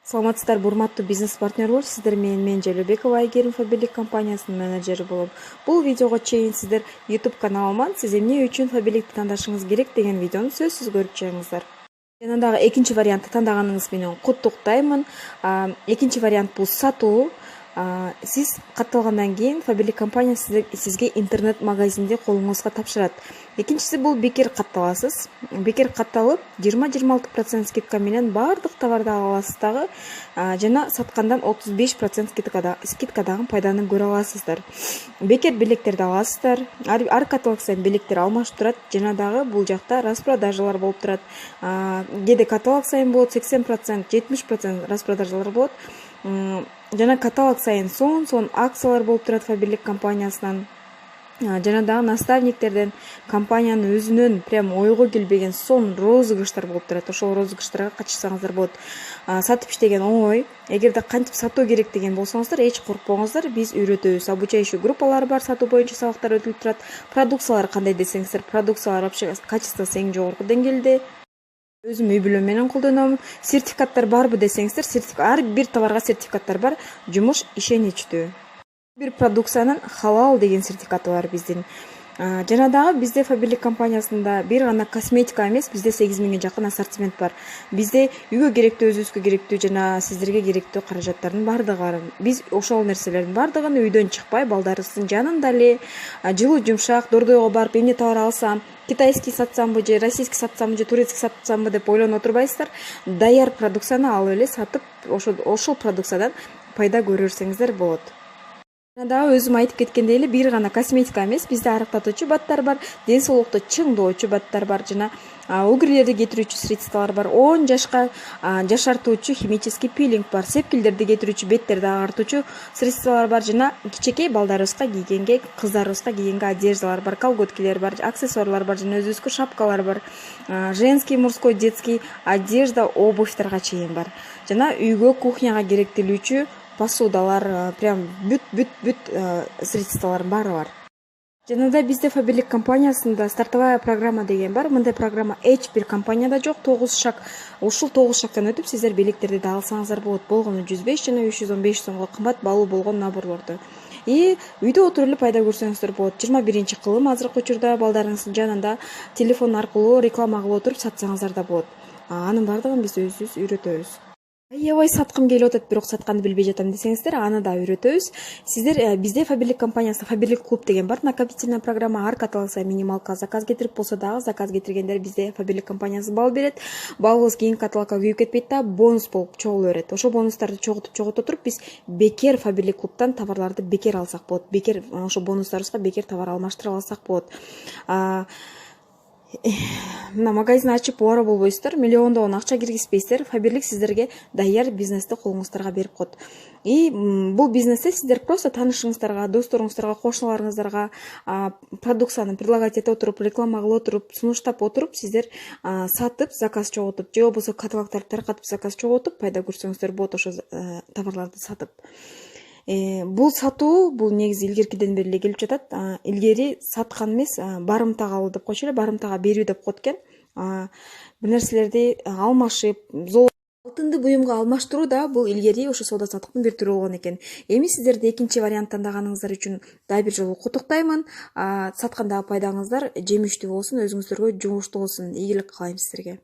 Саламатсыздарбы, урматтуу бизнес партнерлор, сиздер менен мен Желебекова Айгерим Фаберлик компаниясынын менеджери болом. Бул видеого чейин сиздер YouTube каналыман сиз эмне үчүн Фаберликти тандашыңыз керек деген видеону сөзсүз көрүп чыгыңыздар. Жана дагы экинчи вариантты тандаганыңыз менен куттуктаймын. Экинчи вариант бул сатуу. Сиз катталгандан кийин Фаберлик компаниясы сизге интернет магазинди колуңузга тапшырат. Экинчиси бул бекер катталасыз. Бекер катталып 20-26% скидка менен баардык товарды ала аласыз дагы, жана саткандан 35% скидкадагы пайданы көрө аласыздар. Бекер билектерди аласыздар. Ар каталог сайын билектер алмашып турат, жана дагы бул жакта распродажалар болуп турат. Кээде каталог сайын болот 80%, 70% распродажалар болот. Жана каталог сайын сон акциялар болуп турат Фаберлик компаниясынан. Жана дагы наставниктерден компаниянын өзүнөн прям ойго келбеген сон розыгрыштар болуп турат. Ошол розыгрыштарга катышсаңыздар болот. Сатып иштеген оңой. Эгерде кантип сатуу керек деген болсоңуздар, эч коркпоңуздар, биз үйрөтөбүз. Обучающий группалар бар, сатуу боюнча сабактар өтүлүп турат. Продукциялар кандай десеңиздер, продукциялар вообще качествосу эң жогорку деңгээлде. Өзүм үй бүлөм менен колдоном. Сертификаттар барбы десеңиздер, ар бир товарга сертификаттар бар. Жумуш ишеничтүү. Бир продукциянын халал деген сертификаты бар биздин. Жана дагы бизде Фаберлик компаниясында бир гана косметика эмес, бизде 8000ге жакын ассортимент бар. Бизде үйгө керектүү, өзүбүзгө керектүү жана сиздерге керектүү каражаттардын бардыгы бар. Биз ошол нерселердин бардыгын үйдөн чыкпай, балдарыбыздын жанында эле жылуу жумшак, дордойго барып эмне товар алсам, китайский сатсамбы же российский сатсамбы же турецкий сатсамбы деп ойлонуп отурбайсыздар. Даяр продукцияны алып эле сатып, ошол продукциядан пайда көрөрсөңүздөр болот. Дагы өзүм айтып кеткендей эле бир гана косметика эмес, бизде арыктатуучу баттар бар, ден соолукту чыңдоочу баттар бар, жана угрлерди кетирүүчү средстволор бар, 10 жашка жашартуучу химический пилинг бар, сепкилдерди кетирүүчү, беттерди агартуучу средстволор бар, жана кичинекей балдарыбызга кийгенге, кыздарыбызга кийгенге одеждалар бар, колготкилер бар, аксессуарлар бар, жана өзүбүзгө шапкалар бар, женский, мужской, детский одежда, обувьтарга чейин бар. Жана үйгө, кухняга керектелүүчү посудалар, прям бүт средстволор баары бар. Жана да бизде Фаберлик компаниясында стартовая программа деген бар. Мындай программа эч бир компанияда жок. 9 шаг. Ушул 9 шагтан өтүп сиздер билектерди да алсаңыздар болот. Болгону 105 жана 315 сомго кымбат баалуу болгон наборлорду. Үйдө отуруп эле пайда көрсөңүздөр болот. 21-кылым азыркы учурда балдарыңыздын жанында телефон аркылуу реклама кылып отуруп сатсаңыздар да болот. Анын бардыгын биз өзүбүз үйрөтөбүз. Аябай саткым келип атат, бирок сатканды билбей жатам десеңиздер, аны да үйрөтөбүз. Сиздер бизде Фаберлик компаниясында Фаберлик клуб деген бар, накопительная программа, ар каталог сайын минималка заказ кетирип болсо дагы заказ кетиргендер бизде Фаберлик компаниясы бал берет. Балыбыз кийинки каталогко күйүп кетпейт да, бонус болуп чогула берет. Ошол бонустарды чогото туруп биз бекер Фаберлик клубтан товарларды бекер алсак болот. Бекер ошо бонустарыбызга бекер товар алмаштыра алсак болот. Мына магазин ачып оора болбойсуздар, миллиондогон акча киргизбейсиздер. Фаберлик сиздерге даяр бизнести колуңуздарга берип коет. Бул бизнесте сиздер просто таанышыңыздарга, досторуңуздарга, кошуналарыңыздарга продукцияны предлагать этип отуруп, реклама кылып отуруп, сунуштап отуруп, сиздер сатып, заказ чогултуп, же болбосо каталогдорду таркатып заказ чогултуп пайда көрсөңүздөр болот ошо товарларды сатып. Бул сатуу, бул негизи илгеркиден бери эле келип жатат. Илгери саткан эмес, барымтага алуу деп койчу эле, барымтага берүү деп коет экен. Бир нерселерди алмашып, алтынды буюмга алмаштыруу да бул илгери ошо соода саттыктын бир түрү болгон экен. Эми сиздерди экинчи вариант тандаганыңыздар үчүн дагы бир жолу куттуктаймын. Саткандагы пайдаңыздар жемиштүү болсун, өзүңүздөргө жугуштуу болсун. Ийгилик каалайм сиздерге.